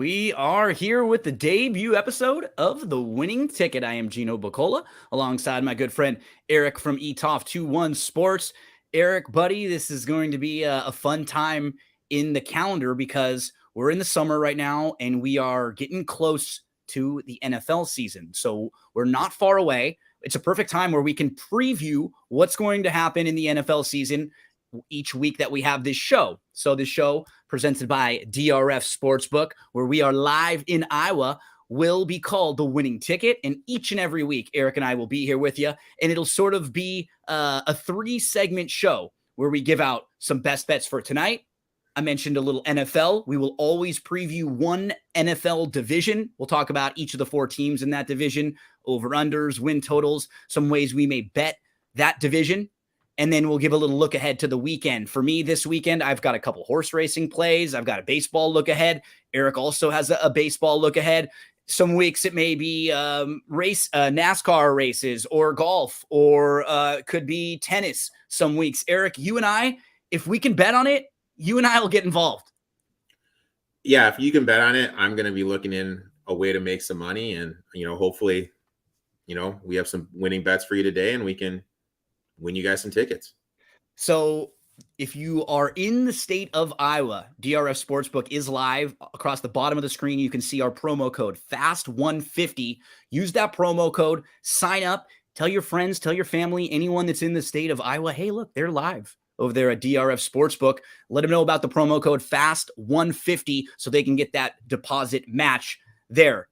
We are here with the debut episode of The Winning Ticket. I am Gino Bacola, alongside my good friend Eric from ETOF21 Sports. Eric, buddy, this is going to be a fun time in the calendar because we're in the summer right now and we are getting close to the NFL season. So we're not far away. It's a perfect time where we can preview what's going to happen in the NFL season each week that we have this show. So this show presented by DRF Sportsbook, where we are live in Iowa, will be called The Winning Ticket. And each and every week, Eric and I will be here with you. And it'll sort of be a 3-segment show where we give out some best bets for tonight. I mentioned a little NFL. We will always preview one NFL division. We'll talk about each of the 4 teams in that division, over-unders, win totals, some ways we may bet that division. And then we'll give a little look ahead to the weekend. For me this weekend, I've got a couple horse racing plays. I've got a baseball look ahead. Eric also has a baseball look ahead. Some weeks it may be NASCAR races or golf, or could be tennis some weeks. Eric, you and I, if we can bet on it, you and I will get involved. Yeah, if you can bet on it, I'm going to be looking in a way to make some money. And, hopefully, we have some winning bets for you today and we can win you guys some tickets. So if you are in the state of Iowa, DRF Sportsbook is live. Across the bottom of the screen, you can see our promo code FAST150. Use that promo code, sign up, tell your friends, tell your family, anyone that's in the state of Iowa, hey, look, they're live over there at DRF Sportsbook. Let them know about the promo code FAST150 so they can get that deposit match there.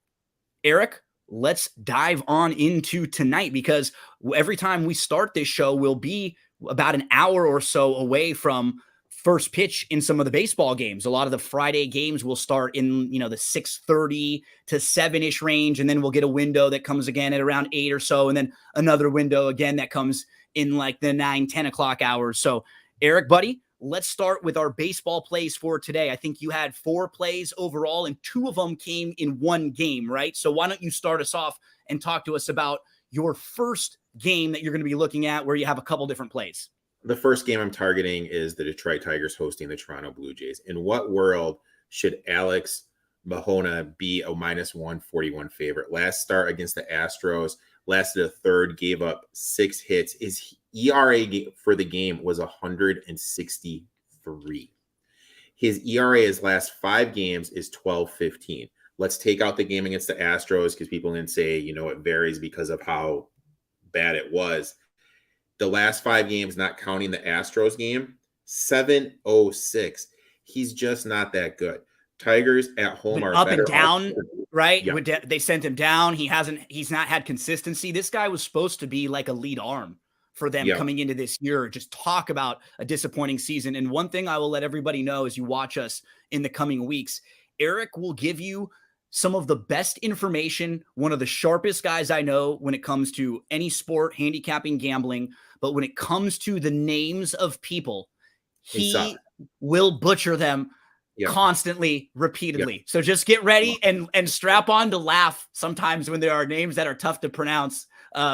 Eric, let's dive on into tonight, because every time we start this show, we'll be about an hour or so away from first pitch in some of the baseball games. A lot of the Friday games will start in, the 6:30 to 7-ish range. And then we'll get a window that comes again at around 8 or so. And then another window again that comes in like the 9-10 o'clock hours. So Eric, buddy, let's start with our baseball plays for today. I think you had 4 plays overall, and 2 of them came in one game, right? So why don't you start us off and talk to us about your first game that you're going to be looking at, where you have a couple different plays. The first game I'm targeting is the Detroit Tigers hosting the Toronto Blue Jays. In what world should Alex Mahona be a -141 favorite? Last start against the Astros, lasted a third, gave up 6 hits. His ERA for the game was 163. His ERA his last 5 games is 12.15. Let's take out the game against the Astros because people can say, it varies because of how bad it was. The last 5 games, not counting the Astros game, 7.06. He's just not that good. Tigers at home are up better and down, right? Yeah. They sent him down. He's not had consistency. This guy was supposed to be like a lead arm for them coming into this year. Just talk about a disappointing season. And one thing I will let everybody know as you watch us in the coming weeks, Eric will give you some of the best information, one of the sharpest guys I know when it comes to any sport, handicapping, gambling. But when it comes to the names of people, he will butcher them constantly, repeatedly. So just get ready and strap on to laugh sometimes when there are names that are tough to pronounce,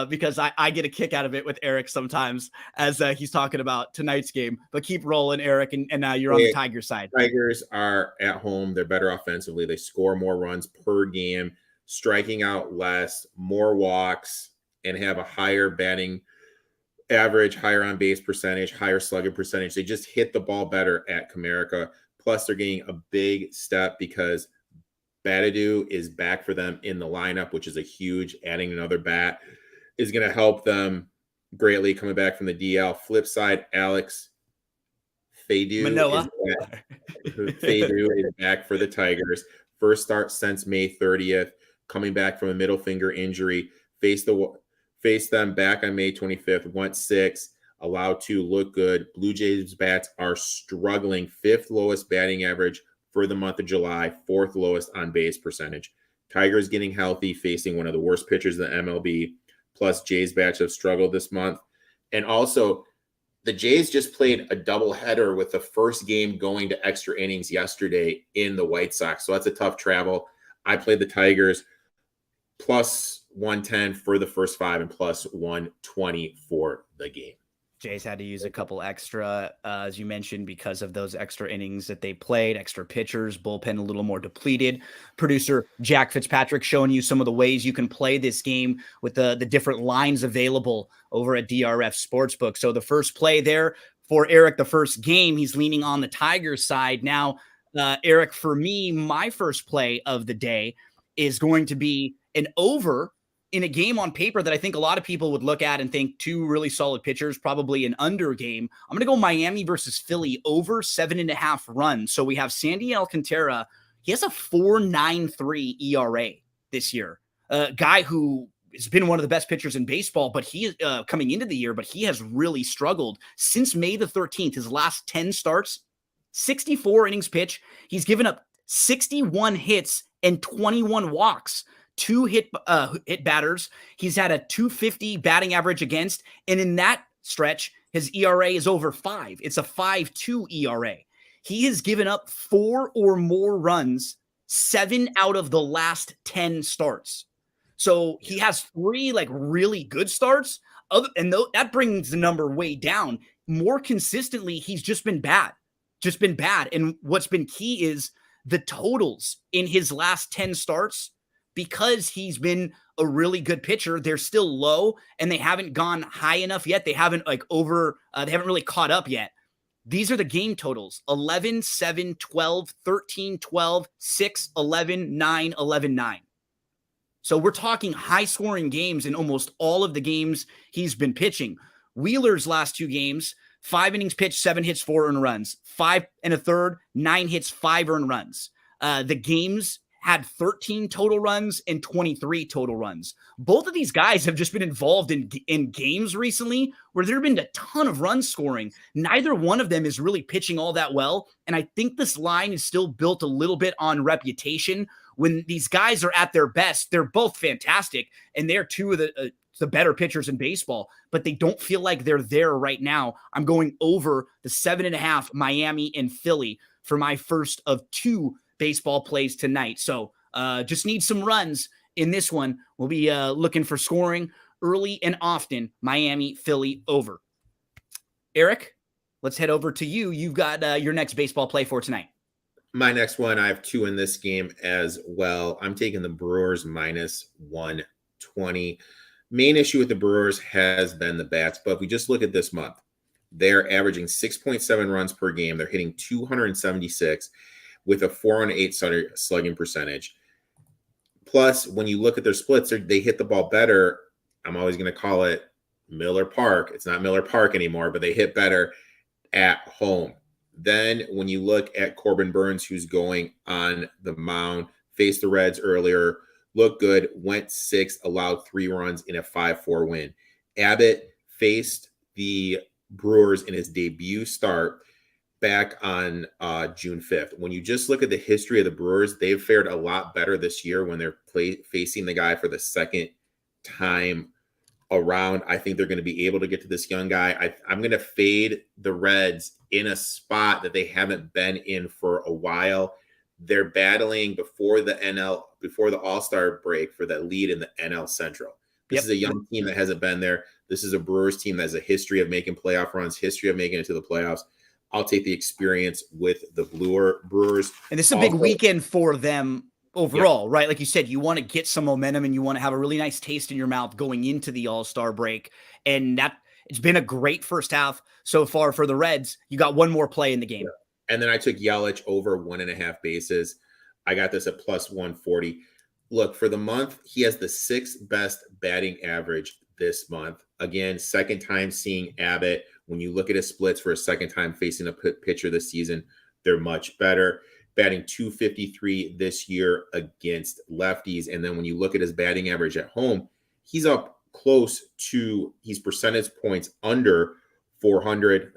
because I get a kick out of it with Eric sometimes as he's talking about tonight's game. But keep rolling, Eric, and you're on the Tigers side. Tigers are at home. They're better offensively. They score more runs per game, striking out less, more walks, and have a higher batting average, higher on base percentage, higher slugging percentage. They just hit the ball better at Comerica. Plus, they're getting a big step because Baddoo is back for them in the lineup, which is a huge. Adding another bat is going to help them greatly coming back from the DL. Flip side, Alex Faedo is back for the Tigers. First start since May 30th, coming back from a middle finger injury. Faced them back on May 25th, went 6. Allowed to look good. Blue Jays bats are struggling. 5th lowest batting average for the month of July. 4th lowest on base percentage. Tigers getting healthy, facing one of the worst pitchers in the MLB. Plus, Jays bats have struggled this month. And also, the Jays just played a doubleheader with the first game going to extra innings yesterday in the White Sox. So that's a tough travel. I played the Tigers plus 110 for the first 5 and plus 120 for the game. Jays had to use a couple extra, as you mentioned, because of those extra innings that they played, extra pitchers, bullpen a little more depleted. Producer Jack Fitzpatrick showing you some of the ways you can play this game with the different lines available over at DRF Sportsbook. So the first play there for Eric, the first game, he's leaning on the Tigers side. Now, Eric, for me, my first play of the day is going to be an over in a game on paper that I think a lot of people would look at and think two really solid pitchers, probably an under game. I'm going to go Miami versus Philly over 7.5 runs. So we have Sandy Alcantara. He has a 4.93 ERA this year. A guy who has been one of the best pitchers in baseball, but he coming into the year, but he has really struggled since May the 13th. His last 10 starts, 64 innings pitch. He's given up 61 hits and 21 walks. 2 hit batters. He's had a 250 batting average against, and in that stretch, his ERA is over 5. It's a 5.2 ERA. He has given up 4 or more runs 7 out of the last 10 starts. So he has 3 like really good starts, and that brings the number way down. More consistently, he's just been bad. And what's been key is the totals in his last 10 starts. Because he's been a really good pitcher, they're still low and they haven't gone high enough yet. They haven't they haven't really caught up yet. These are the game totals: 11, 7, 12, 13, 12, 6, 11, 9, 11, 9. So we're talking high scoring games in almost all of the games he's been pitching. Wheeler's last 2 games, 5 innings pitched, 7 hits, 4 earned runs, 5 1/3, 9 hits, 5 earned runs. The games had 13 total runs and 23 total runs. Both of these guys have just been involved in games recently where there have been a ton of run scoring. Neither one of them is really pitching all that well. And I think this line is still built a little bit on reputation. When these guys are at their best, they're both fantastic. And they're 2 of the better pitchers in baseball, but they don't feel like they're there right now. I'm going over the 7.5 Miami and Philly for my first of 2 baseball plays tonight. So just need some runs in this one. We'll be looking for scoring early and often. Miami, Philly over. Eric, let's head over to you. You've got your next baseball play for tonight. My next one, I have 2 in this game as well. I'm taking the Brewers minus 120. Main issue with the Brewers has been the bats, but if we just look at this month, they're averaging 6.7 runs per game. They're hitting 276 with a 4-8 slugging percentage. Plus, when you look at their splits, they hit the ball better. I'm always going to call it Miller Park. It's not Miller Park anymore, but they hit better at home. Then when you look at Corbin Burns, who's going on the mound, faced the Reds earlier, looked good, went 6, allowed 3 runs in a 5-4 win. Abbott faced the Brewers in his debut start back on June 5th. When you just look at the history of the Brewers, they've fared a lot better this year when they're facing the guy for the second time around. I think they're going to be able to get to this young guy. I'm going to fade the Reds in a spot that they haven't been in for a while. They're battling before the All-Star break for that lead in the NL Central. This is a young team that hasn't been there. This is a Brewers team that has a history of making playoff runs, history of making it to the playoffs. I'll take the experience with the Brewers. And this is a big weekend for them overall, right? Like you said, you want to get some momentum and you want to have a really nice taste in your mouth going into the All-Star break. And it's been a great first half so far for the Reds. You got one more play in the game. Yeah. And then I took Yelich over 1.5 bases. I got this at plus 140. Look, for the month, he has the 6th best batting average this month. Again, second time seeing Abbott. When you look at his splits for a second time facing a pitcher this season, they're much better. Batting 253 this year against lefties. And then when you look at his batting average at home, he's up close to, he's percentage points under 300.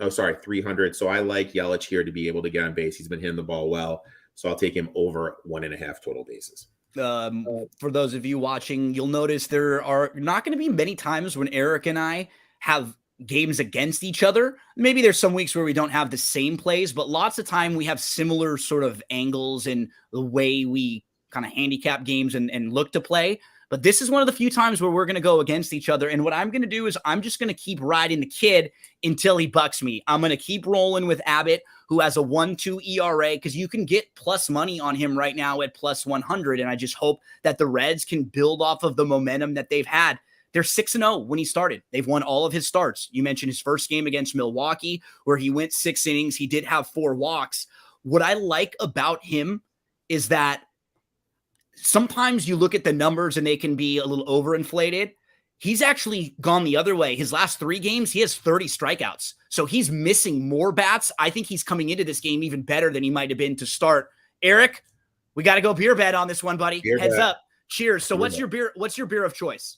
So I like Yelich here to be able to get on base. He's been hitting the ball well. So I'll take him over 1.5 total bases. For those of you watching, you'll notice there are not going to be many times when Eric and I have games against each other. Maybe there's some weeks where we don't have the same plays, but lots of time we have similar sort of angles in the way we kind of handicap games and look to play. But this is one of the few times where we're going to go against each other. And what I'm going to do is I'm just going to keep riding the kid until he bucks me. I'm going to keep rolling with Abbott, who has a 1.2 ERA, because you can get plus money on him right now at plus 100. And I just hope that the Reds can build off of the momentum that they've had. They're 6-0 when he started. They've won all of his starts. You mentioned his first game against Milwaukee, where he went 6 innings. He did have 4 walks. What I like about him is that sometimes you look at the numbers and they can be a little overinflated. He's actually gone the other way. His last 3 games, he has 30 strikeouts. So he's missing more bats. I think he's coming into this game even better than he might have been to start. Eric, we got to go beer bet on this one, buddy. Heads up. Cheers. So what's your beer of choice?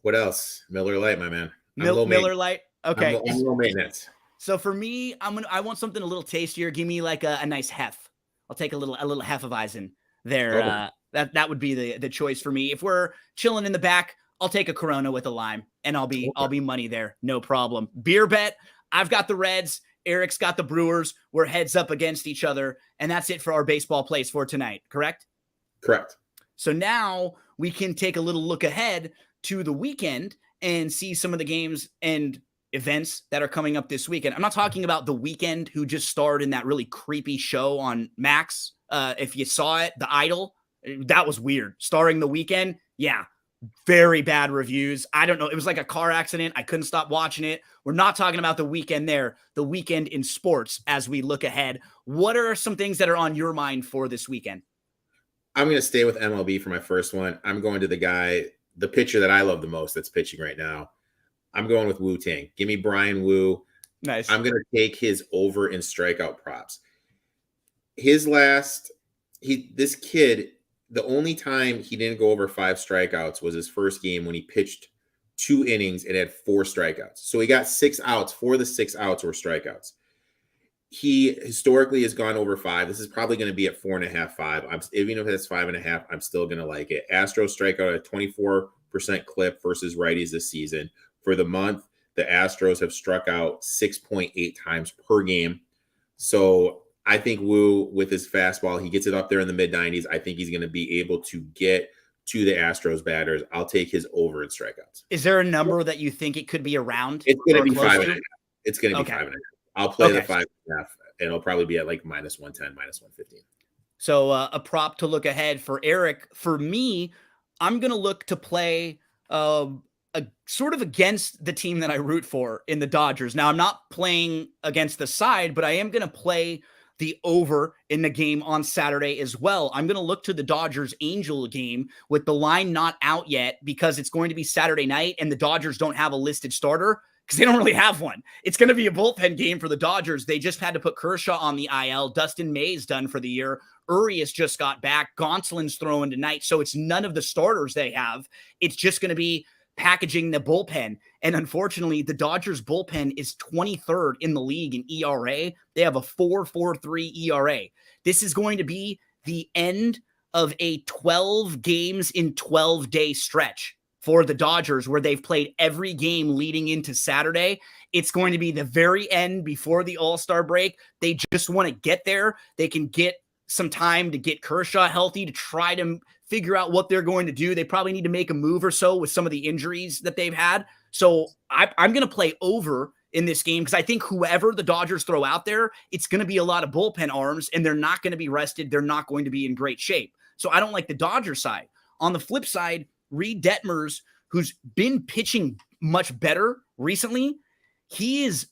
What else? Miller Lite, my man. Miller Lite. Okay. I'm low maintenance. So for me, I want something a little tastier. Give me like a nice hef. I'll take a little Hefeweizen there. That would be the choice for me. If we're chilling in the back, I'll take a Corona with a lime, and I'll be money there, no problem. Beer bet. I've got the Reds. Eric's got the Brewers. We're heads up against each other, and that's it for our baseball plays for tonight. Correct? Correct. So now we can take a little look ahead to the weekend and see some of the games and events that are coming up this weekend. I'm not talking about The Weeknd, who just starred in that really creepy show on Max. If you saw it, The Idol, that was weird. Starring The Weeknd, yeah, very bad reviews. I don't know. It was like a car accident. I couldn't stop watching it. We're not talking about The Weeknd there. The Weekend in sports as we look ahead. What are some things that are on your mind for this weekend? I'm going to stay with MLB for my first one. I'm going to the pitcher that I love the most that's pitching right now. I'm going with Wu Tang. Give me Brian Wu. Nice. I'm going to take his over in strikeout props. This kid, the only time he didn't go over 5 strikeouts was his first game when he pitched 2 innings and had 4 strikeouts. So he got 6 outs. 4 of the 6 outs were strikeouts. He historically has gone over 5. This is probably going to be at 4.5, 5. Even if it's 5.5, I'm still going to like it. Astros strike out at 24% clip versus righties this season. For the month, the Astros have struck out 6.8 times per game. So I think Wu, with his fastball, he gets it up there in the mid-90s. I think he's going to be able to get to the Astros batters. I'll take his over in strikeouts. Is there a number that you think it could be around? It's going to be 5.5. It's going to be 5.5. I'll play the 5.5, and it'll probably be at like minus 110, minus 115. So a prop to look ahead for Eric. For me, I'm going to look to play a sort of against the team that I root for in the Dodgers. Now, I'm not playing against the side, but I am going to play the over in the game on Saturday as well. I'm going to look to the Dodgers Angel game with the line not out yet because it's going to be Saturday night and the Dodgers don't have a listed starter because they don't really have one. It's going to be a bullpen game for the Dodgers. They just had to put Kershaw on the IL. Dustin May's done for the year. Urias just got back. Gonsolin's throwing tonight. So it's none of the starters they have. It's just going to be packaging the bullpen. And unfortunately, the Dodgers bullpen is 23rd in the league in ERA. They have a 4.43 ERA. This is going to be the end of a 12 games in 12-day stretch for the Dodgers where they've played every game leading into Saturday. It's going to be the very end before the All-Star break. They just want to get there. They can get some time to get Kershaw healthy, to try to figure out what they're going to do. They probably need to make a move or so with some of the injuries that they've had. So I'm going to play over in this game because I think whoever the Dodgers throw out there, it's going to be a lot of bullpen arms and they're not going to be rested. They're not going to be in great shape. So I don't like the Dodger side. On the flip side, Reed Detmers, who's been pitching much better recently, he is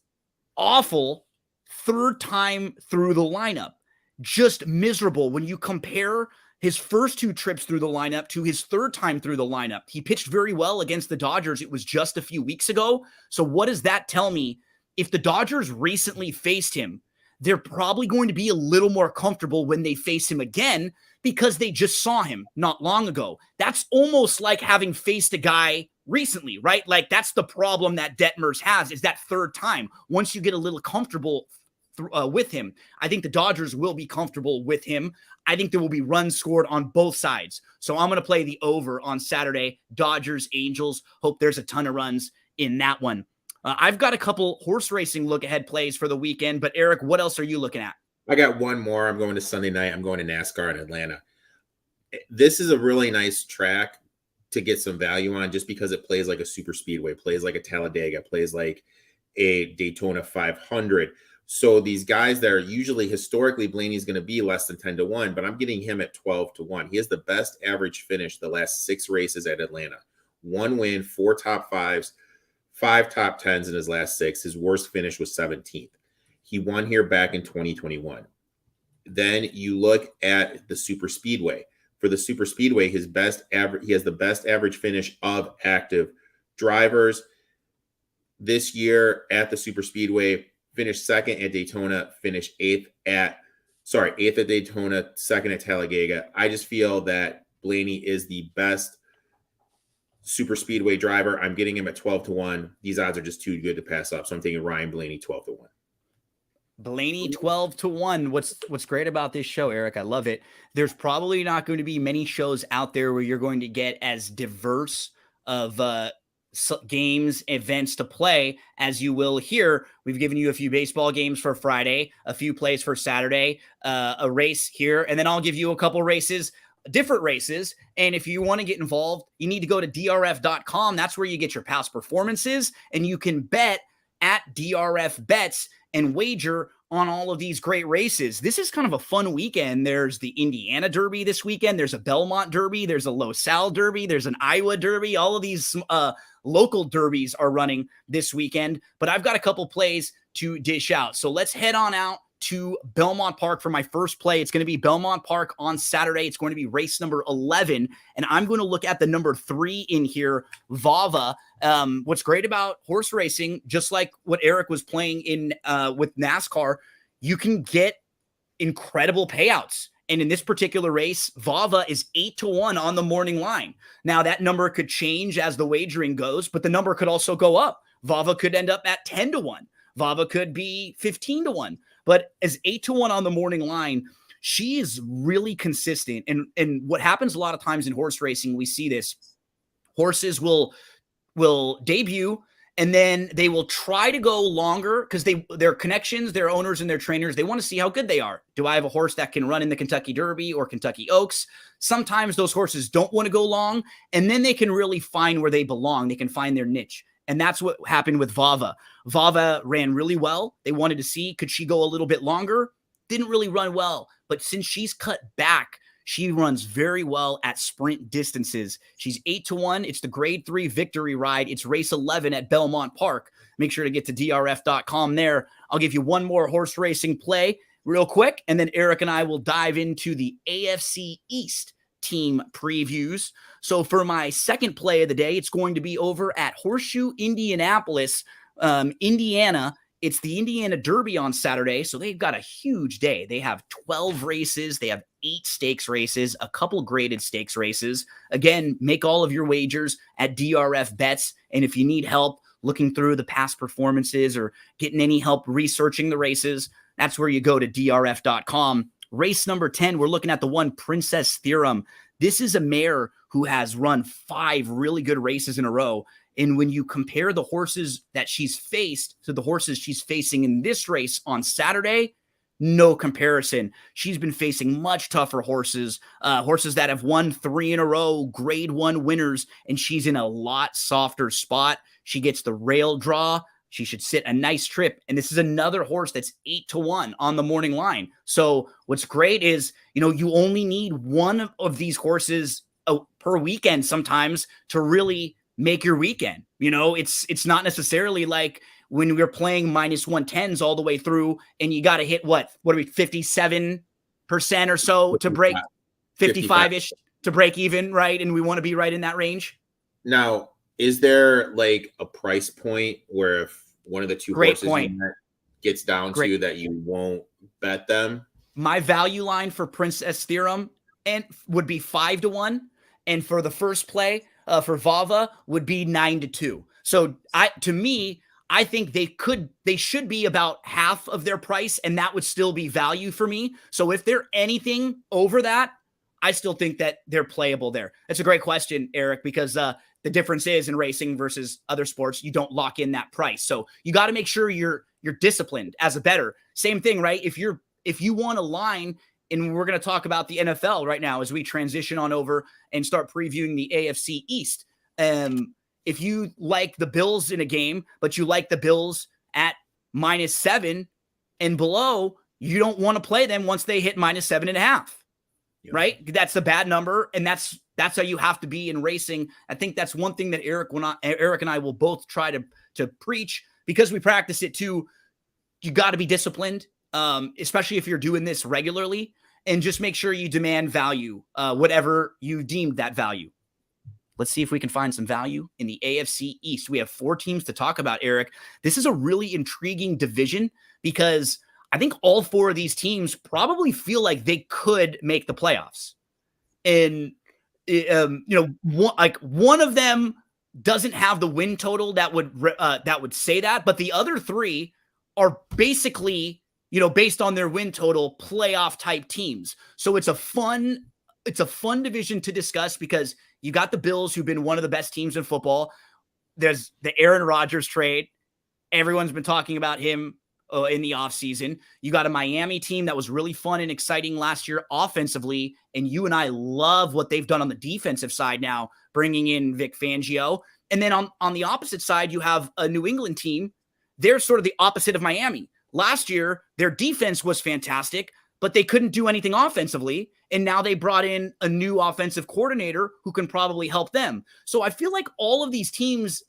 awful third time through the lineup. Just miserable when you compare his first 2 trips through the lineup to his third time through the lineup. He pitched very well against the Dodgers. It was just a few weeks ago. So what does that tell me? If the Dodgers recently faced him, they're probably going to be a little more comfortable when they face him again because they just saw him not long ago. That's almost like having faced a guy recently, right? Like that's the problem that Detmers has, is that third time. Once you get a little comfortable with him, I think the Dodgers will be comfortable with him. I think there will be runs scored on both sides. So I'm going to play the over on Saturday. Dodgers, Angels. Hope there's a ton of runs in that one. I've got a couple horse racing look ahead plays for the weekend, but Eric, what else are you looking at? I got one more. I'm going to Sunday night. I'm going to NASCAR in Atlanta. This is a really nice track. to get some value on, just because it plays like a super speedway, plays like a Talladega, plays like a Daytona 500. So these guys that are usually historically Blaney's going to be less than 10-1, but I'm getting him at 12-1. He has the best average finish the last 6 races at Atlanta. 1 win, 4 top 5s, 5 top 10s in his last 6. His worst finish was 17th. He won here back in 2021. Then you look at the super speedway. For the super speedway, he has the best average finish of active drivers this year at the super speedway. Finished second at Daytona, finished eighth at Daytona, second at Talladega. I just feel that Blaney is the best super speedway driver. I'm getting him at 12-1. These odds are just too good to pass up. So I'm taking Ryan Blaney 12-1. Blaney 12-1. What's great about this show, Eric, I love it. There's probably not going to be many shows out there where you're going to get as diverse of games, events to play as you will here. We've given you a few baseball games for Friday, a few plays for Saturday, a race here, and then I'll give you a couple races, different races. And if you want to get involved, you need to go to drf.com. That's where you get your past performances, and you can bet at DRF Bets and wager on all of these great races. This is kind of a fun weekend. There's the Indiana Derby this weekend. There's a Belmont Derby. There's a Los Al Derby. There's an Iowa Derby. All of these local derbies are running this weekend, but I've got a couple plays to dish out. So let's head on out to Belmont Park for my first play. It's going to be Belmont Park on Saturday. It's going to be race number 11, and I'm going to look at the number 3 in here, Vava. What's great about horse racing, just like what Eric was playing in with NASCAR, you can get incredible payouts. And in this particular race, Vava is 8-1 on the morning line. Now that number could change as the wagering goes, but the number could also go up. Vava could end up at 10-1. Vava could be 15-1. But as 8-1 on the morning line, she is really consistent. And what happens a lot of times in horse racing, we see this. Horses will debut, and then they will try to go longer because their connections, their owners and their trainers, they want to see how good they are. Do I have a horse that can run in the Kentucky Derby or Kentucky Oaks? Sometimes those horses don't want to go long, and then they can really find where they belong. They can find their niche. And that's what happened with Vava. Vava ran really well. They wanted to see, could she go a little bit longer? Didn't really run well. But since she's cut back, she runs very well at sprint distances. She's 8-1. It's the grade 3 victory ride. It's race 11 at Belmont Park. Make sure to get to drf.com there. I'll give you one more horse racing play real quick, and then Eric and I will dive into the AFC East team previews. So for my second play of the day, it's going to be over at Horseshoe Indianapolis, Indiana. It's the Indiana Derby on Saturday, so they've got a huge day. They have 12 races. They have 8 stakes races, a couple graded stakes races. Again, make all of your wagers at DRF Bets, and if you need help looking through the past performances or getting any help researching the races, that's where you go to drf.com. Race number 10, we're looking at the one Princess Theorem. This is a mare who has run 5 really good races in a row. And when you compare the horses that she's faced to the horses she's facing in this race on Saturday, no comparison. She's been facing much tougher horses, horses that have won 3 in a row, grade 1 winners, and she's in a lot softer spot. She gets the rail draw. She should sit a nice trip. And this is another horse that's 8-1 on the morning line. So what's great is, you only need one of these horses per weekend sometimes to really make your weekend. It's not necessarily like when we're playing -110s all the way through and you got to hit what are we, 57% or so to break, 55-ish to break even, right? And we want to be right in that range. Now, is there like a price point where if one of the two horses gets down to that you won't bet them? My value line for Princess Theorem would be 5-1, and for the first play for Vava would be 9-2. So to me, I think they should be about half of their price, and that would still be value for me. So if they're anything over that, I still think that they're playable there. That's a great question, Eric, because the difference is in racing versus other sports, you don't lock in that price. So you got to make sure you're disciplined as a bettor. Same thing, right? If you want a line and we're going to talk about the NFL right now as we transition on over and start previewing the AFC East. If you like the Bills in a game, but you like the Bills at -7 and below, you don't want to play them once they hit -7.5. Yeah. Right? That's a bad number, and that's how you have to be in racing. I think that's one thing that Eric and I will both try to preach, because we practice it too. You got to be disciplined, especially if you're doing this regularly, and just make sure you demand value, whatever you deemed that value. Let's see if we can find some value in the AFC East. We have 4 teams to talk about, Eric. This is a really intriguing division because I think all 4 of these teams probably feel like they could make the playoffs. And, one of them doesn't have the win total that would say that, but the other 3 are basically, based on their win total, playoff type teams. So it's a fun division to discuss because you got the Bills, who've been one of the best teams in football. There's the Aaron Rodgers trade. Everyone's been talking about him in the offseason. You got a Miami team that was really fun and exciting last year offensively, and you and I love what they've done on the defensive side now, bringing in Vic Fangio. And then on the opposite side, you have a New England team. They're sort of the opposite of Miami. Last year, their defense was fantastic, but they couldn't do anything offensively. And now they brought in a new offensive coordinator who can probably help them. So I feel like all of these teams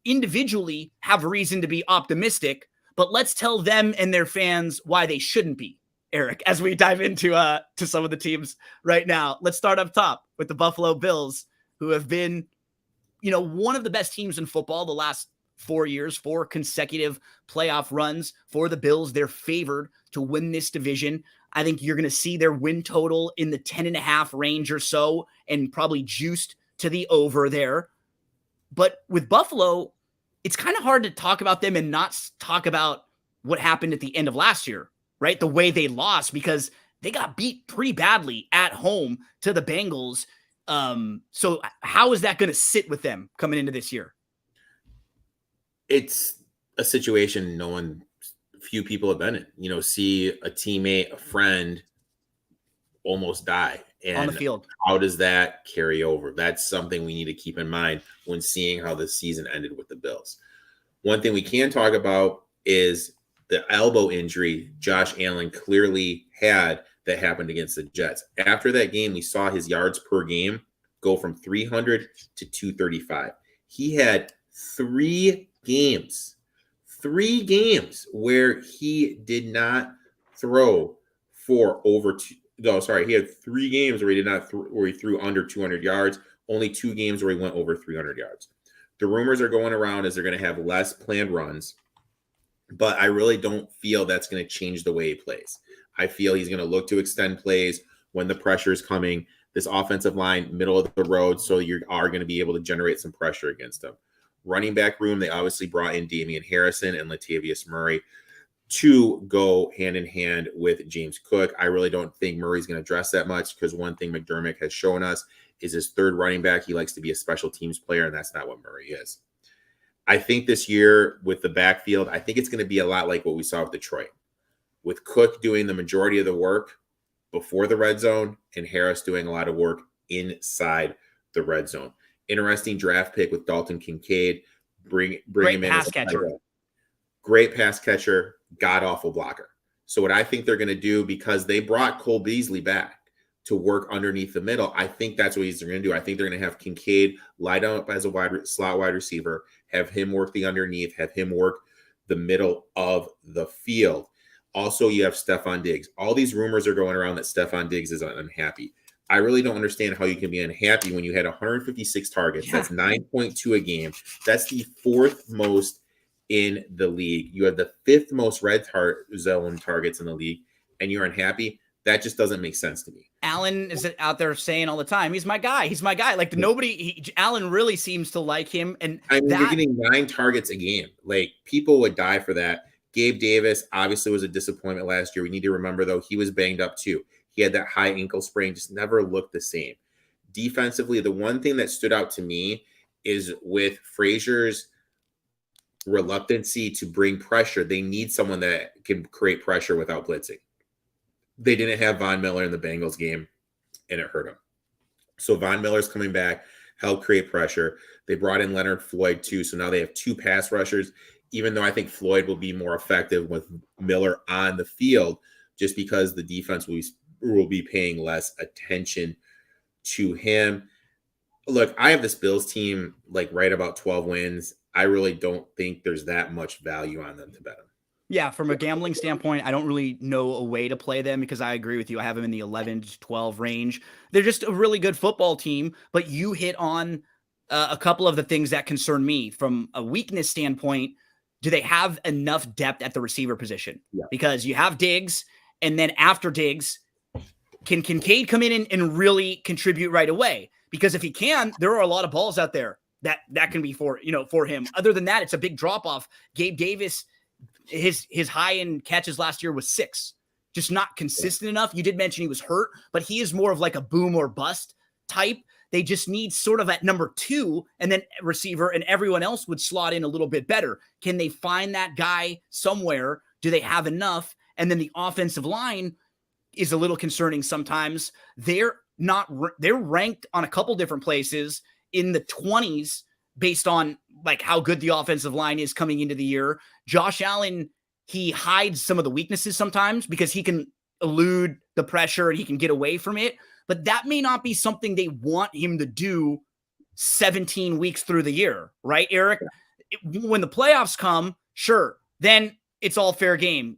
individually have reason to be optimistic, but let's tell them and their fans why they shouldn't be, Eric, as we dive into to some of the teams right now. Let's start up top with the Buffalo Bills, who have been, one of the best teams in football the last 4 years, 4 consecutive playoff runs for the Bills. They're favored to win this division. I think you're going to see their win total in the 10.5 range or so, and probably juiced to the over there. But with Buffalo, it's kind of hard to talk about them and not talk about what happened at the end of last year, right? The way they lost, because they got beat pretty badly at home to the Bengals. So how is that going to sit with them coming into this year? It's a situation few people have been in. See a teammate, a friend almost die. And on the field. How does that carry over? That's something we need to keep in mind when seeing how the season ended with the Bills. One thing we can talk about is the elbow injury Josh Allen clearly had that happened against the Jets. After that game, we saw his yards per game go from 300 to 235. He had 3 games where he did not throw for over he had 3 games where he did not where he threw under 200 yards, only 2 games where he went over 300 yards. The rumors are going around as they're going to have less planned runs, but I really don't feel that's going to change the way he plays. I feel he's going to look to extend plays when the pressure is coming. This offensive line, middle of the road, so you are going to be able to generate some pressure against them. Running back room, they obviously brought in Damian Harrison and Latavius Murray to go hand in hand with James Cook. I really don't think Murray's going to address that much, because one thing McDermott has shown us is his third running back. He likes to be a special teams player, and that's not what Murray is. I think this year with the backfield, I think it's going to be a lot like what we saw with Detroit, with Cook doing the majority of the work before the red zone and Harris doing a lot of work inside the red zone. Interesting draft pick with Dalton Kincaid. Bring him in as a catcher. Great pass catcher, god-awful blocker. So what I think they're going to do, because they brought Cole Beasley back to work underneath the middle, I think that's what they're going to do. I think they're going to have Kincaid lie down as a slot wide receiver, have him work the underneath, have him work the middle of the field. Also, you have Stephon Diggs. All these rumors are going around that Stephon Diggs is unhappy. I really don't understand how you can be unhappy when you had 156 targets. Yeah. That's 9.2 a game. That's the 4th most in the league. You have the 5th most red zone targets in the league, and you're unhappy. That just doesn't make sense to me. Allen is out there saying all the time, he's my guy. He's my guy. Like Allen really seems to like him. And you're getting 9 targets a game. Like, people would die for that. Gabe Davis obviously was a disappointment last year. We need to remember, though, he was banged up too. He had that high ankle sprain, just never looked the same. Defensively, the one thing that stood out to me is with Frazier's reluctancy to bring pressure, they need someone that can create pressure without blitzing. they didn't have Von Miller in the Bengals game, and it hurt them. So Von Miller's coming back, helped create pressure. They brought in Leonard Floyd too, so now they have 2 pass rushers, even though I think Floyd will be more effective with Miller on the field, just because the defense will be paying less attention to him. Look, I have this Bills team like right about 12 wins. I really don't think there's that much value on them to bet them. Yeah, from a gambling standpoint, I don't really know a way to play them because I agree with you. I have them in the 11 to 12 range. They're just a really good football team, but you hit on a couple of the things that concern me. From a weakness standpoint, do they have enough depth at the receiver position? Yeah. Because you have Diggs, and then after Diggs, can Kincaid come in and really contribute right away? Because if he can, there are a lot of balls out there that can be for him. Other than that, it's a big drop off. Gabe Davis, his high in catches last year was 6, just not consistent enough. You did mention he was hurt, but he is more of like a boom or bust type. They just need sort of at number 2 and then receiver, and everyone else would slot in a little bit better. Can they find that guy somewhere? Do they have enough? And then the offensive line is a little concerning sometimes. They're ranked on a couple different places in the 20s based on like how good the offensive line is coming into the year. Josh Allen, he hides some of the weaknesses sometimes because he can elude the pressure and he can get away from it. But that may not be something they want him to do 17 weeks through the year, right, Eric? When the playoffs come, sure, then it's all fair game.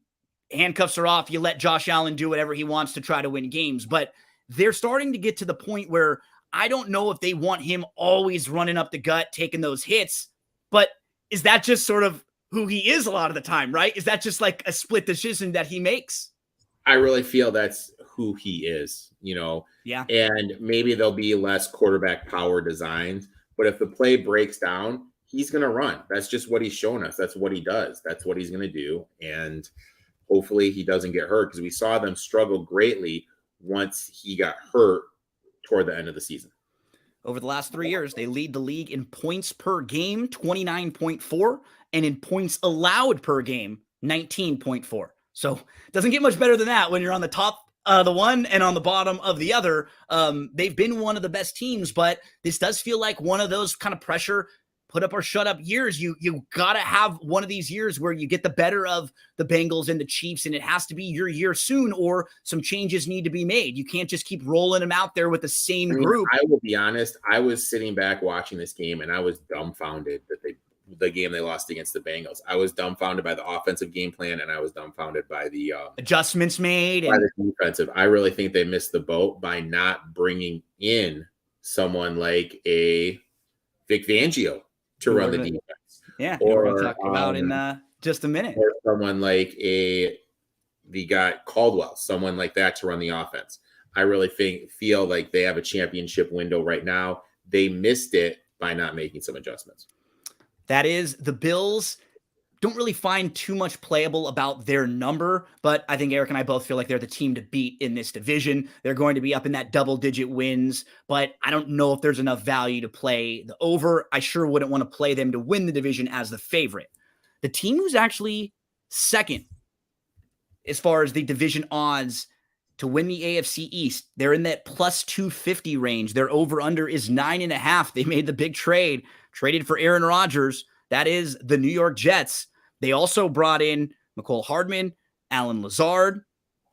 Handcuffs are off. You let Josh Allen do whatever he wants to try to win games. But they're starting to get to the point where I don't know if they want him always running up the gut, taking those hits. But is that just sort of who he is a lot of the time, right? Is that just like a split decision that he makes? I really feel that's who he is, Yeah. And maybe there'll be less quarterback power designs, but if the play breaks down, he's going to run. That's just what he's shown us. That's what he does. That's what he's going to do. And hopefully he doesn't get hurt, because we saw them struggle greatly once he got hurt toward the end of the season. Over the last 3 years, they lead the league in points per game, 29.4, and in points allowed per game, 19.4. So it doesn't get much better than that when you're on the top of the one and on the bottom of the other. They've been one of the best teams, but this does feel like one of those kind of pressure, put up or shut up years. You got to have one of these years where you get the better of the Bengals and the Chiefs, and it has to be your year soon, or some changes need to be made. You can't just keep rolling them out there with the same group. I will be honest. I was sitting back watching this game, and I was dumbfounded that the game they lost against the Bengals. I was dumbfounded by the offensive game plan, and I was dumbfounded by the adjustments made. By the defensive. I really think they missed the boat by not bringing in someone like a Vic Fangio to run the defense. Yeah, or we'll talk about in just a minute. Or someone like the guy Caldwell, someone like that to run the offense. I really feel like they have a championship window right now. They missed it by not making some adjustments. That is, the Bills don't really find too much playable about their number, but I think Eric and I both feel like they're the team to beat in this division. They're going to be up in that double-digit wins, but I don't know if there's enough value to play the over. I sure wouldn't want to play them to win the division as the favorite. The team who's actually second as far as the division odds to win the AFC East, they're in that plus 250 range. Their over-under is 9.5. They made the big traded for Aaron Rodgers. That is the New York Jets. They also brought in Mecole Hardman, Allen Lazard,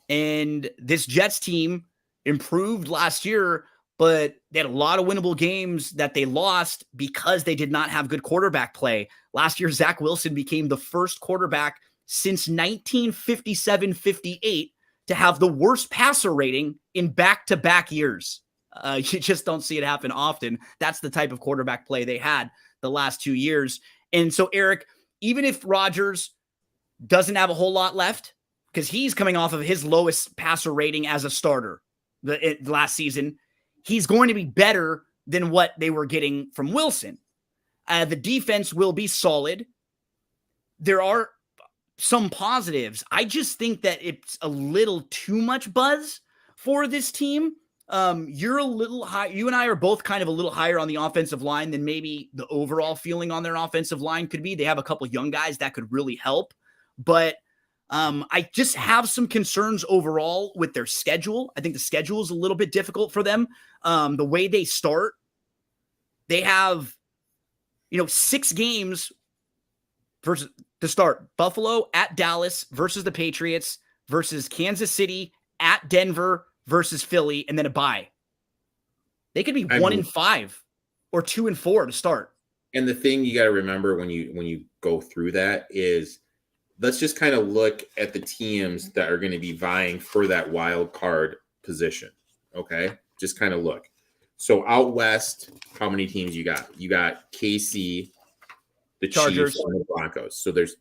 and this Jets team improved last year, but they had a lot of winnable games that they lost because they did not have good quarterback play. Last year, Zach Wilson became the first quarterback since 1957-58 to have the worst passer rating in back-to-back years. You just don't see it happen often. That's the type of quarterback play they had the last 2 years. And so, Eric, even if Rodgers doesn't have a whole lot left, because he's coming off of his lowest passer rating as a starter last season, he's going to be better than what they were getting from Wilson. The defense will be solid. There are some positives. I just think that it's a little too much buzz for this team. You're a little high. You and I are both kind of a little higher on the offensive line than maybe the overall feeling on their offensive line could be. They have a couple young guys that could really help, but I just have some concerns overall with their schedule. I think the schedule is a little bit difficult for them. The way they start, they have, 6 games versus to start. Buffalo at Dallas versus the Patriots versus Kansas City at Denver versus Philly, and then a bye. They could be 1-5 or 2-4 to start. And the thing you got to remember when you go through that is, let's just kind of look at the teams that are going to be vying for that wild card position. Okay, just kind of look. So out west, how many teams you got? You got KC, the Chargers, Chiefs, and the Broncos. So there's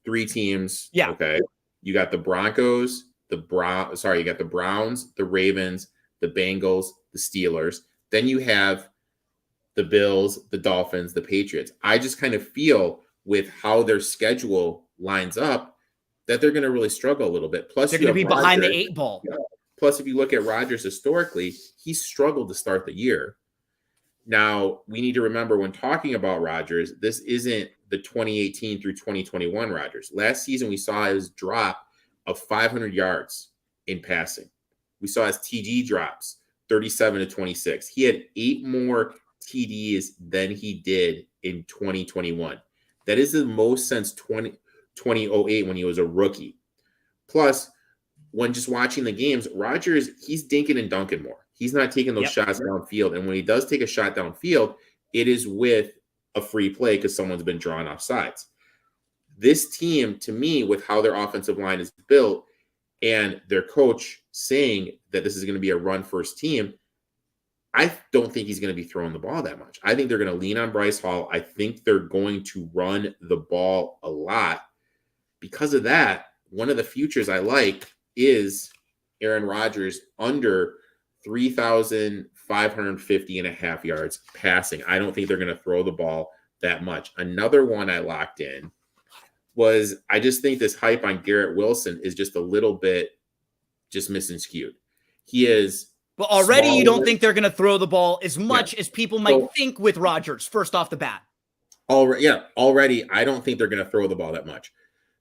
3 teams. Yeah. Okay. You got the Broncos, you got the Browns, the Ravens, the Bengals, the Steelers. Then you have the Bills, the Dolphins, the Patriots. I just kind of feel with how their schedule lines up that they're going to really struggle a little bit. Plus, they're going to be behind the 8 ball. Yeah. Plus, if you look at Rodgers historically, he struggled to start the year. Now, we need to remember when talking about Rodgers, this isn't the 2018 through 2021 Rodgers. Last season, we saw his drop of 500 yards in passing. We saw his TD drops, 37 to 26. He had 8 more TDs than he did in 2021. That is the most since 2008 when he was a rookie. Plus, when just watching the games, Rodgers, he's dinking and dunking more. He's not taking those shots downfield. And when he does take a shot downfield, it is with a free play because someone's been drawn off sides. This team, to me, with how their offensive line is built and their coach saying that this is going to be a run-first team, I don't think he's going to be throwing the ball that much. I think they're going to lean on Bryce Hall. I think they're going to run the ball a lot. Because of that, one of the futures I like is Aaron Rodgers under 3,550.5 yards passing. I don't think they're going to throw the ball that much. Another one I locked in was, I just think this hype on Garrett Wilson is just a little bit just missing skewed. He is. But already smaller. You don't think they're going to throw the ball as much as people might think with Rodgers first off the bat. Already, I don't think they're going to throw the ball that much.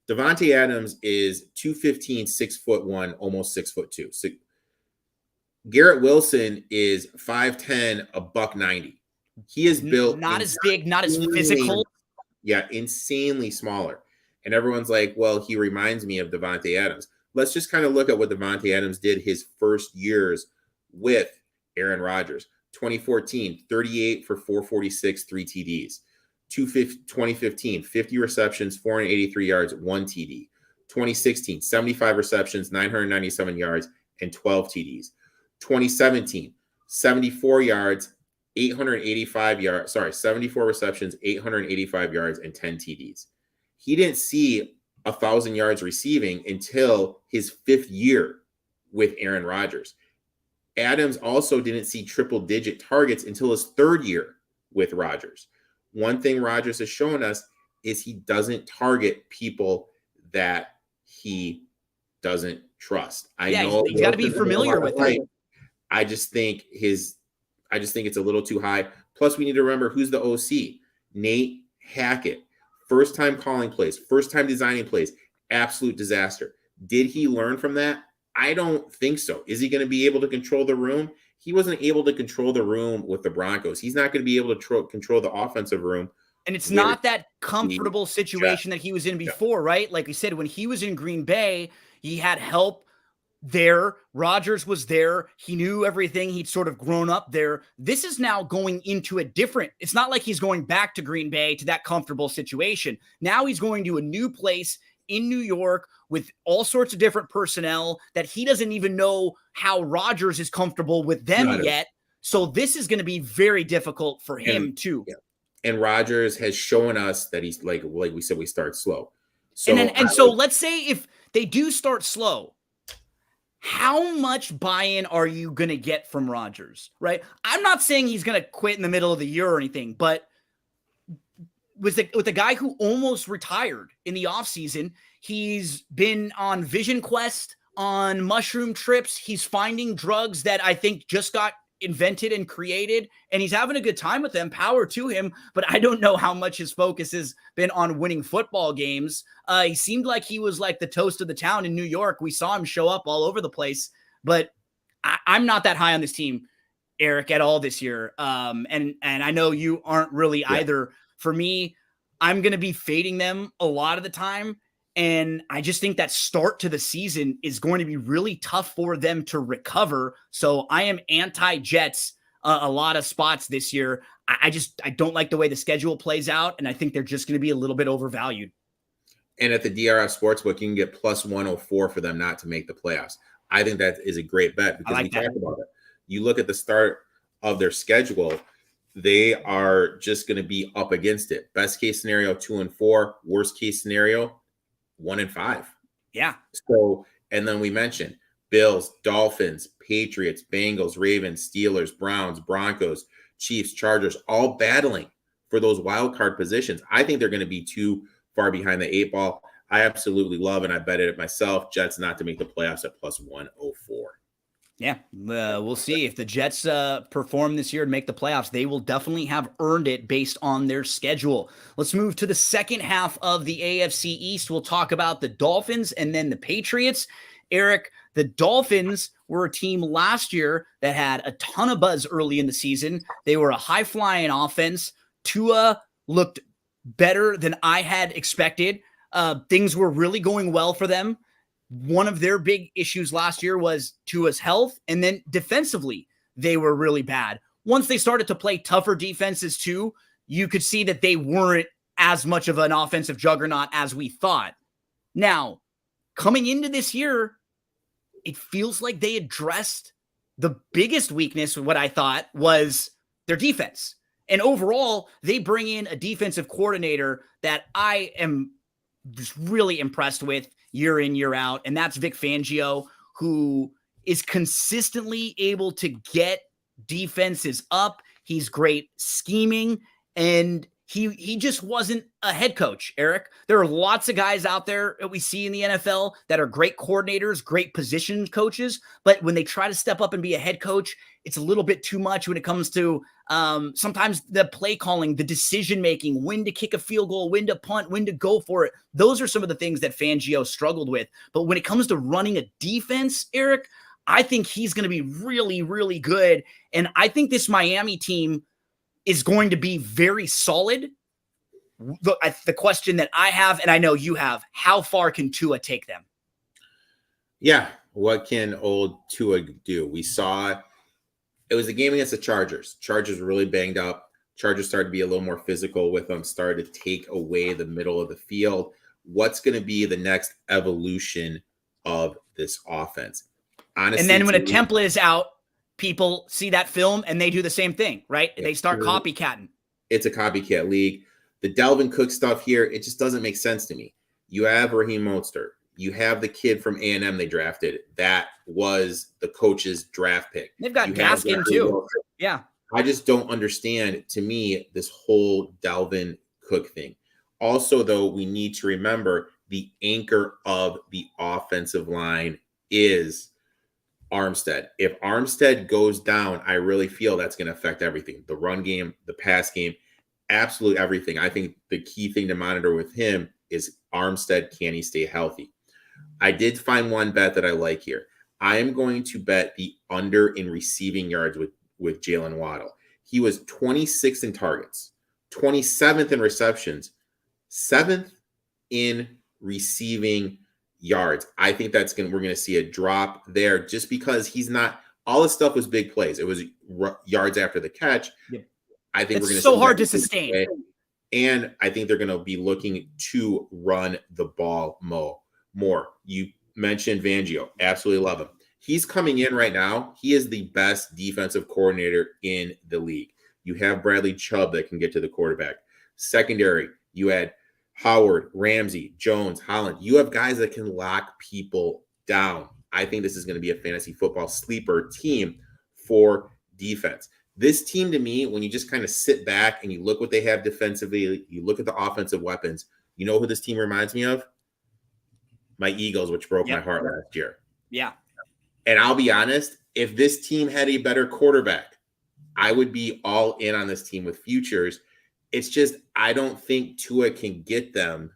Davante Adams is 215, 6'1", almost 6'2". Garrett Wilson is 5'10", $190. He is built not as big, not as physical. Yeah, insanely smaller. And everyone's like, well, he reminds me of Davante Adams. Let's just kind of look at what Davante Adams did his first years with Aaron Rodgers. 2014, 38 for 446, 3 TDs. 2015, 50 receptions, 483 yards, 1 TD. 2016, 75 receptions, 997 yards, and 12 TDs. 2017, 74 yards, 74 receptions, 885 yards, and 10 TDs. He didn't see 1,000 yards receiving until his 5th year with Aaron Rodgers. Adams also didn't see triple-digit targets until his 3rd year with Rodgers. One thing Rodgers has shown us is he doesn't target people that he doesn't trust. I know he's got to be familiar with him. I just think it's a little too high. Plus, we need to remember who's the OC. Nate Hackett. First time calling plays, first time designing plays, absolute disaster. Did he learn from that? I don't think so. Is he going to be able to control the room? He wasn't able to control the room with the Broncos. He's not going to be able to control the offensive room. And it's not that comfortable situation that he was in before, right? Like we said, when he was in Green Bay, he had help there. Rodgers was there. He knew everything. He'd sort of grown up there. This is now going into a different, it's not like he's going back to Green Bay to that comfortable situation. Now he's going to a new place in New York with all sorts of different personnel that he doesn't even know how Rodgers is comfortable with them yet. So this is going to be very difficult for him too. Yeah. And Rodgers has shown us that he's like we said, we start slow. So so let's say if they do start slow, how much buy-in are you going to get from Rodgers, right? I'm not saying he's going to quit in the middle of the year or anything, but with a guy who almost retired in the offseason, he's been on Vision Quest, on mushroom trips. He's finding drugs that I think just got invented and created, and he's having a good time with them. Power to him, but I don't know how much his focus has been on winning football games. He seemed like he was like the toast of the town in New York. We saw him show up all over the place, but I'm not that high on this team, Eric, at all this year. And I know you aren't really either. For me, I'm going to be fading them a lot of the time. And I just think that start to the season is going to be really tough for them to recover. So I am anti-Jets a lot of spots this year. I don't like the way the schedule plays out. And I think they're just going to be a little bit overvalued. And at the DRS Sportsbook, you can get plus 104 for them not to make the playoffs. I think that is a great bet because we talked about it. You look at the start of their schedule, they are just going to be up against it. Best case scenario, 2-4. Worst case scenario, 1-5. Yeah. So, and then we mentioned Bills, Dolphins, Patriots, Bengals, Ravens, Steelers, Browns, Broncos, Chiefs, Chargers, all battling for those wild card positions. I think they're going to be too far behind the 8 ball. I absolutely love, and I betted it myself, Jets not to make the playoffs at plus 104. Yeah, we'll see if the Jets perform this year and make the playoffs. They will definitely have earned it based on their schedule. Let's move to the second half of the AFC East. We'll talk about the Dolphins and then the Patriots. Eric, the Dolphins were a team last year that had a ton of buzz early in the season. They were a high-flying offense. Tua looked better than I had expected. Things were really going well for them. One of their big issues last year was Tua's health, and then defensively, they were really bad. Once they started to play tougher defenses too, you could see that they weren't as much of an offensive juggernaut as we thought. Now, coming into this year, it feels like they addressed the biggest weakness, what I thought, was their defense. And overall, they bring in a defensive coordinator that I am just really impressed with year in, year out. And that's Vic Fangio, who is consistently able to get defenses up. He's great scheming, and he just wasn't a head coach, Eric. There are lots of guys out there that we see in the NFL that are great coordinators, great position coaches, but when they try to step up and be a head coach, it's a little bit too much when it comes to sometimes the play calling, the decision-making, when to kick a field goal, when to punt, when to go for it. Those are some of the things that Fangio struggled with. But when it comes to running a defense, Eric, I think he's going to be really, really good. And I think this Miami team is going to be very solid. The question that I have, and I know you have, how far can Tua take them? Yeah, what can old Tua do? We saw it was a game against the Chargers. Chargers were really banged up. Chargers started to be a little more physical with them, started to take away the middle of the field. What's going to be the next evolution of this offense? Honestly, and then when a template is out, people see that film and they do the same thing, right? Yeah, they start copycatting. It's a copycat league. The Dalvin Cook stuff here, it just doesn't make sense to me. You have Raheem Mostert. You have the kid from A&M they drafted. That was the coach's draft pick. They've got Gaskin too. Yeah. I just don't understand, to me, this whole Dalvin Cook thing. Also, though, we need to remember the anchor of the offensive line is Armstead. If Armstead goes down, I really feel that's going to affect everything. The run game, the pass game, absolutely everything. I think the key thing to monitor with him is Armstead, can he stay healthy? I did find one bet that I like here. I am going to bet the under in receiving yards with Jalen Waddle. He was 26th in targets, 27th in receptions, 7th in receiving yards. I think we're going to see a drop there just because he's not, all his stuff was big plays. It was yards after the catch. Yeah. I think it's we're going to so hard to sustain. And I think they're going to be looking to run the ball more. You mentioned Fangio. Absolutely love him. He's coming in right now. He is the best defensive coordinator in the league. You have Bradley Chubb that can get to the quarterback. Secondary, you had Howard, Ramsey, Jones, Holland. You have guys that can lock people down. I think this is going to be a fantasy football sleeper team for defense. This team, to me, when you just kind of sit back and you look what they have defensively, you look at the offensive weapons, you know who this team reminds me of? My Eagles, which broke my heart last year. Yeah. And I'll be honest, if this team had a better quarterback, I would be all in on this team with futures. It's just I don't think Tua can get them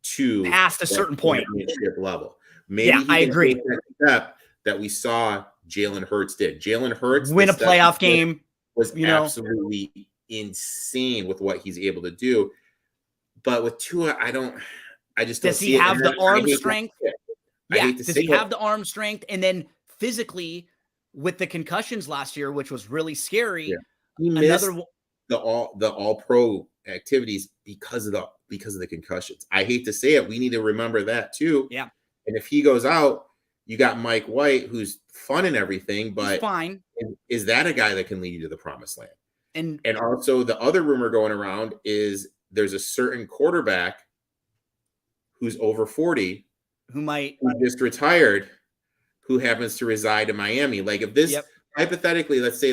to past a that certain point. championship level. Maybe Yeah, he I can agree. take that step that we saw Jalen Hurts did. Jalen Hurts Win a playoff game, was absolutely insane with what he's able to do. But with Tua, I just don't Does he see it. have the arm strength? Yeah. Does he have the arm strength? And then physically, with the concussions last year, which was really scary, he missed the all pro activities because of the concussions. I hate to say it. We need to remember that too. Yeah. And if he goes out, you got Mike White, who's fun and everything, but he's fine. Is that a guy that can lead you to the promised land? And also the other rumor going around is there's a certain quarterback who's over 40 who just retired, who happens to reside in Miami. Like if this hypothetically, let's say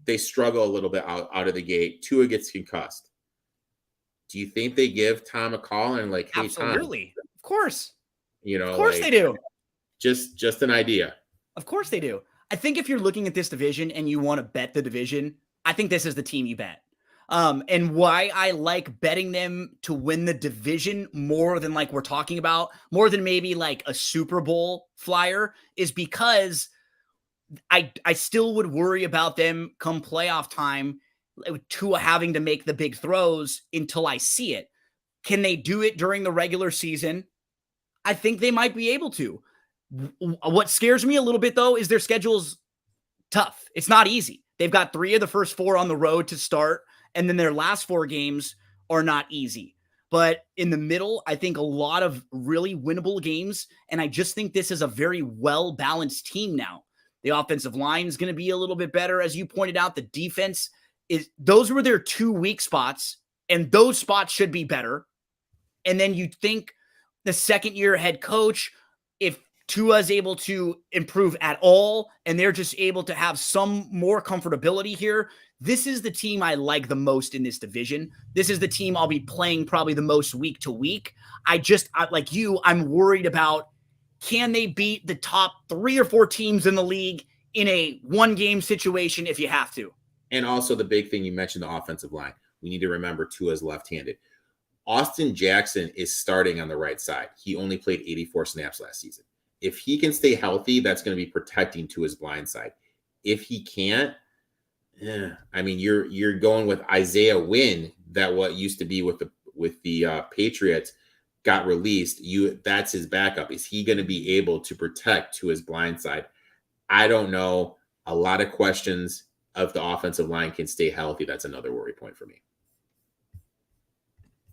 they struggle a little bit out of the gate, Tua gets concussed. Do you think they give Tom a call and like, hey, absolutely, Tom, of course, of course they do. Just an idea. Of course they do. I think if you're looking at this division and you want to bet the division, I think this is the team you bet. And why I like betting them to win the division more than like we're talking about, more than maybe like a Super Bowl flyer, is because I still would worry about them come playoff time, Tua having to make the big throws until I see it. Can they do it during the regular season? I think they might be able to. What scares me a little bit, though, is their schedule's tough. It's not easy. They've got 3 of the first 4 on the road to start, and then their last 4 games are not easy. But in the middle, I think a lot of really winnable games, and I just think this is a very well-balanced team now. The offensive line is going to be a little bit better. As you pointed out, the defense those were their 2 weak spots, and those spots should be better. And then you think the second-year head coach, if Tua is able to improve at all, and they're just able to have some more comfortability here, this is the team I like the most in this division. This is the team I'll be playing probably the most week to week. Like you, I'm worried about, can they beat the top 3 or 4 teams in the league in a one-game situation if you have to? And also the big thing you mentioned, the offensive line. We need to remember Tua's left-handed. Austin Jackson is starting on the right side. He only played 84 snaps last season. If he can stay healthy, that's going to be protecting Tua's blind side. If he can't, I mean, you're going with Isaiah Wynn, that what used to be with the Patriots got released. That's his backup. Is he going to be able to protect Tua's blind side? I don't know. A lot of questions of the offensive line can stay healthy. That's another worry point for me.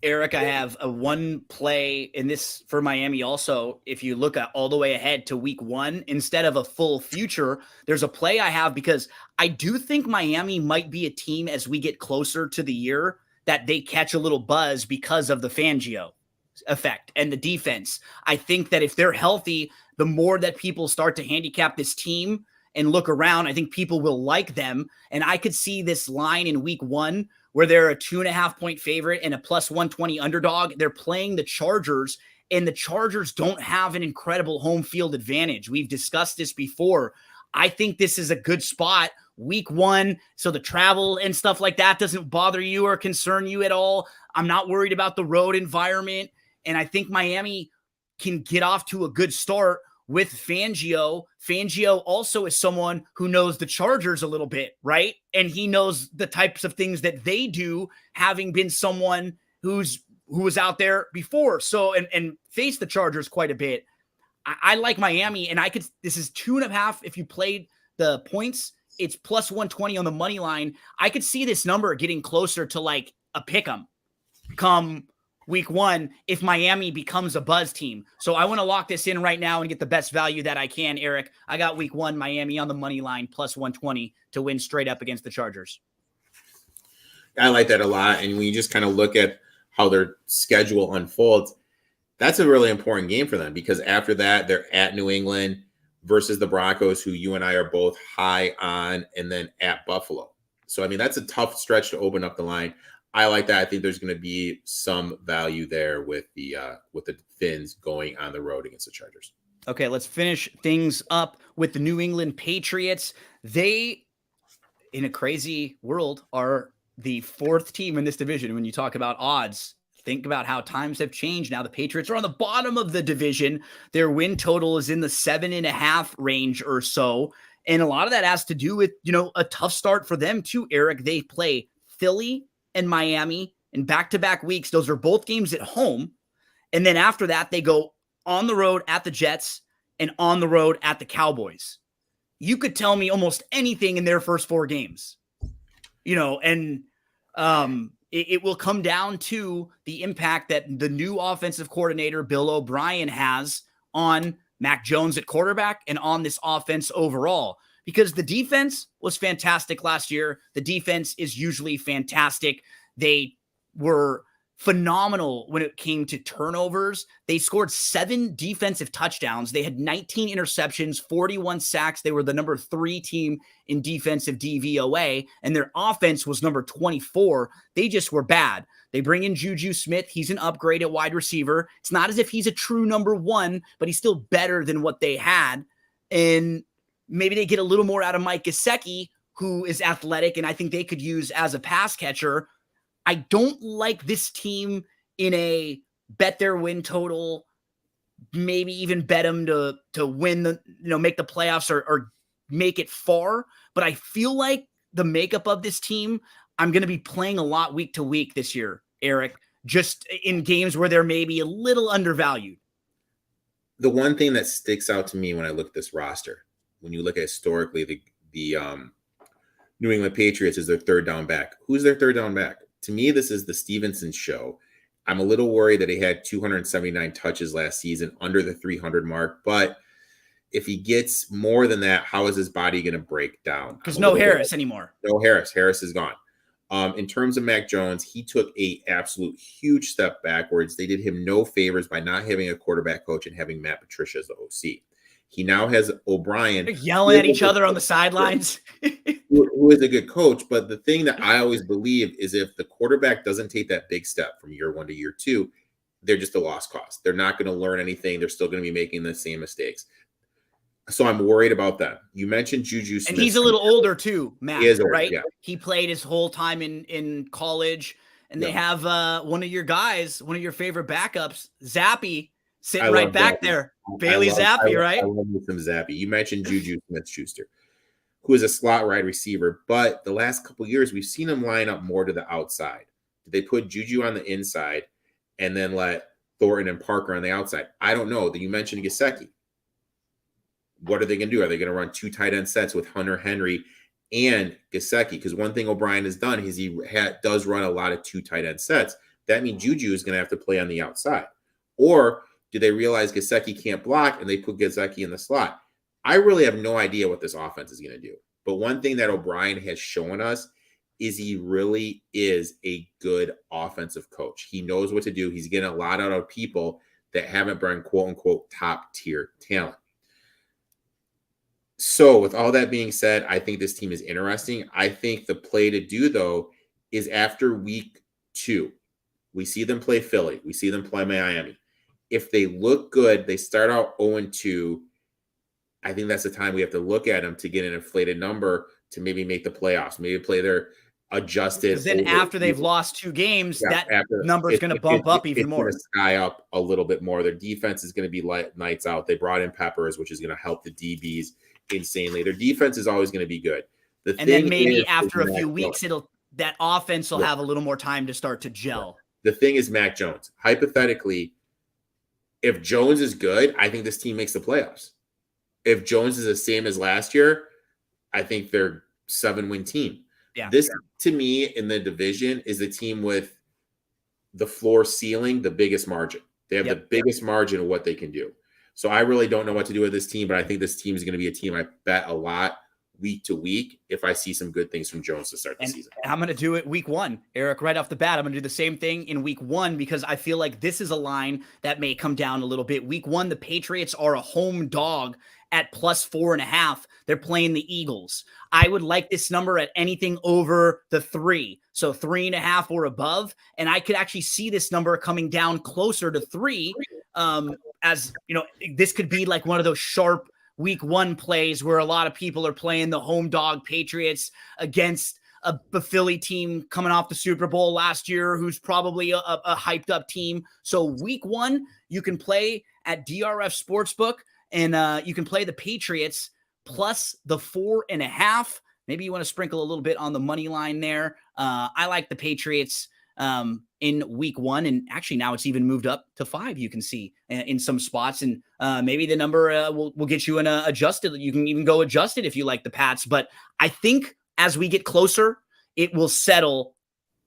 Eric, I have a one play in this for Miami also. If you look at all the way ahead to week 1, instead of a full future, there's a play I have because I do think Miami might be a team as we get closer to the year that they catch a little buzz because of the Fangio effect and the defense. I think that if they're healthy, the more that people start to handicap this team and look around, I think people will like them. And I could see this line in week 1 where they're a 2.5-point favorite and a plus 120 underdog. They're playing the Chargers, and the Chargers don't have an incredible home field advantage. We've discussed this before. I think this is a good spot week 1. So the travel and stuff like that doesn't bother you or concern you at all. I'm not worried about the road environment. And I think Miami can get off to a good start with Fangio. Fangio also is someone who knows the Chargers a little bit, right? And he knows the types of things that they do, having been someone who was out there before. So, and faced the Chargers quite a bit. I like Miami, and this is 2.5. If you played the points, it's plus 120 on the money line. I could see this number getting closer to like a pick 'em come week 1 if Miami becomes a buzz team. So I want to lock this in right now and get the best value that I can, Eric. I got week 1 Miami on the money line plus 120 to win straight up against the Chargers. I like that a lot. And when you just kind of look at how their schedule unfolds, that's a really important game for them, because after that, they're at New England versus the Broncos, who you and I are both high on, and then at Buffalo. So, I mean, that's a tough stretch to open up the line. I like that. I think there's going to be some value there with the Finns going on the road against the Chargers. Okay, let's finish things up with the New England Patriots. They in a crazy world, are the fourth team in this division. When you talk about odds, think about how times have changed. Now the Patriots are on the bottom of the division. Their win total is in the 7.5 range or so. And a lot of that has to do with, a tough start for them too, Eric. They play Philly and Miami in back-to-back weeks. Those are both games at home. And then after that, they go on the road at the Jets and on the road at the Cowboys. You could tell me almost anything in their first 4 games, and it will come down to the impact that the new offensive coordinator, Bill O'Brien, has on Mac Jones at quarterback and on this offense overall, because the defense was fantastic last year. The defense is usually fantastic. They were phenomenal when it came to turnovers. They scored 7 defensive touchdowns. They had 19 interceptions, 41 sacks. They were the number 3 team in defensive DVOA, and their offense was number 24. They just were bad. They bring in Juju Smith. He's an upgrade at wide receiver. It's not as if he's a true number 1, but he's still better than what they had. And maybe they get a little more out of Mike Gesicki, who is athletic, and I think they could use as a pass catcher. I don't like this team in a bet their win total, maybe even bet them to win make the playoffs or make it far. But I feel like the makeup of this team, I'm going to be playing a lot week to week this year, Eric, just in games where they're maybe a little undervalued. The one thing that sticks out to me when I look at this roster, when you look at historically the New England Patriots, is their third down back. Who's their third down back? To me, this is the Stevenson show. I'm a little worried that he had 279 touches last season, under the 300 mark. But if he gets more than that, how is his body going to break down? Because no Harris anymore. No Harris. Harris is gone. In terms of Mac Jones, he took a absolute huge step backwards. They did him no favors by not having a quarterback coach and having Matt Patricia as the OC. He now has O'Brien. They're yelling at each other on the sidelines. who is a good coach. But the thing that I always believe is if the quarterback doesn't take that big step from year 1 to year 2, they're just a lost cause. They're not going to learn anything. They're still going to be making the same mistakes. So I'm worried about that. You mentioned Juju Smith. And he's a little older too, Matt, older, right? Yeah. He played his whole time in college. And they have one of your guys, one of your favorite backups, Zappy, sitting right back there. Bailey Zappe, right? I love me some Zappe. You mentioned Juju Smith-Schuster, who is a slot wide receiver, but the last couple of years we've seen him line up more to the outside. They put Juju on the inside and then let Thornton and Parker on the outside. I don't know. You mentioned Gesicki. What are they going to do? Are they going to run 2 tight end sets with Hunter Henry and Gesicki? Because one thing O'Brien has done is he does run a lot of 2 tight end sets. That means Juju is going to have to play on the outside. Or do they realize Gesicki can't block and they put Gesicki in the slot? I really have no idea what this offense is going to do. But one thing that O'Brien has shown us is he really is a good offensive coach. He knows what to do. He's getting a lot out of people that haven't been quote-unquote top-tier talent. So with all that being said, I think this team is interesting. I think the play to do, though, is after week 2. We see them play Philly. We see them play Miami. If they look good, they start out 0-2. I think that's the time we have to look at them to get an inflated number to maybe make the playoffs, maybe play their adjusted. Because then after they've lost 2 games, that number is going to bump up even more. It's going to sky up a little bit more. Their defense is going to be lights out. They brought in Peppers, which is going to help the DBs insanely. Their defense is always going to be good. And then maybe after a few weeks, that offense will have a little more time to start to gel. The thing is Mac Jones. Hypothetically, if Jones is good, I think this team makes the playoffs. If Jones is the same as last year, I think they're 7-win team. Yeah. This, to me, in the division is the team with the floor ceiling, the biggest margin. They have the biggest margin of what they can do. So I really don't know what to do with this team, but I think this team is going to be a team I bet a lot week to week if I see some good things from Jones to start the season. I'm going to do it week 1, Eric, right off the bat. I'm going to do the same thing in week 1 because I feel like this is a line that may come down a little bit. Week 1, the Patriots are a home dog at +4.5. They're playing the Eagles. I would like this number at anything over the 3. So 3.5 or above. And I could actually see this number coming down closer to 3. As you know, this could be like one of those sharp week 1 plays where a lot of people are playing the home dog Patriots against a Philly team coming off the Super Bowl last year, who's probably a hyped up team. So week 1, you can play at DRF Sportsbook, and you can play the Patriots plus the 4.5. Maybe you want to sprinkle a little bit on the money line there. I like the Patriots in week 1, and actually now it's even moved up to 5. You can see in some spots, and maybe the number will get you an adjusted. You can even go adjusted if you like the Pats, but I think as we get closer, it will settle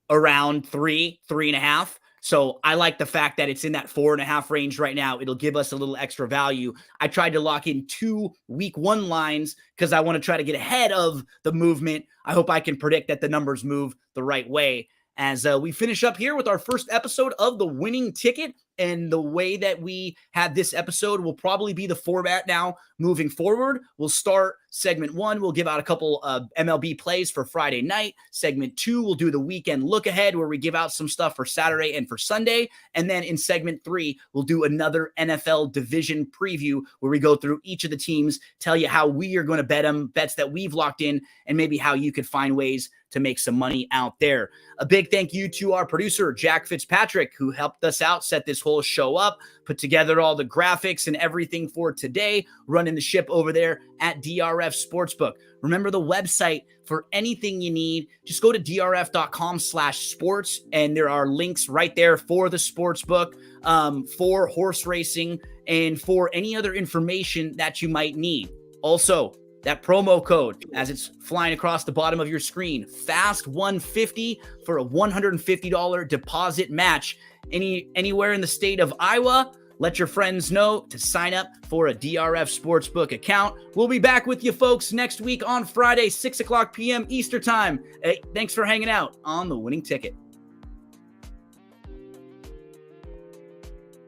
around 3.5. So I like the fact that it's in that 4.5 range right now. It'll give us a little extra value. I tried to lock in 2 week 1 lines because I want to try to get ahead of the movement. I hope I can predict that the numbers move the right way as we finish up here with our first episode of The Winning Ticket. And the way that we had this episode will probably be the format now moving forward. We'll start segment 1. We'll give out a couple of MLB plays for Friday night. Segment 2, we'll do the weekend look ahead where we give out some stuff for Saturday and for Sunday. And then in segment 3, we'll do another NFL division preview where we go through each of the teams, tell you how we are going to bet them, bets that we've locked in, and maybe how you could find ways to make some money out there. A big thank you to our producer, Jack Fitzpatrick, who helped us out, set this whole show up, put together all the graphics and everything for today, running the ship over there at DRF Sportsbook. Remember the website for anything you need. Just go to drf.com/sports, and there are links right there for the sportsbook, for horse racing, and for any other information that you might need. Also, that promo code, as it's flying across the bottom of your screen, FAST150 for a $150 deposit match. Anywhere in the state of Iowa, let your friends know to sign up for a DRF Sportsbook account. We'll be back with you folks next week on Friday, 6 o'clock p.m. Eastern time. Hey, thanks for hanging out on The Winning Ticket.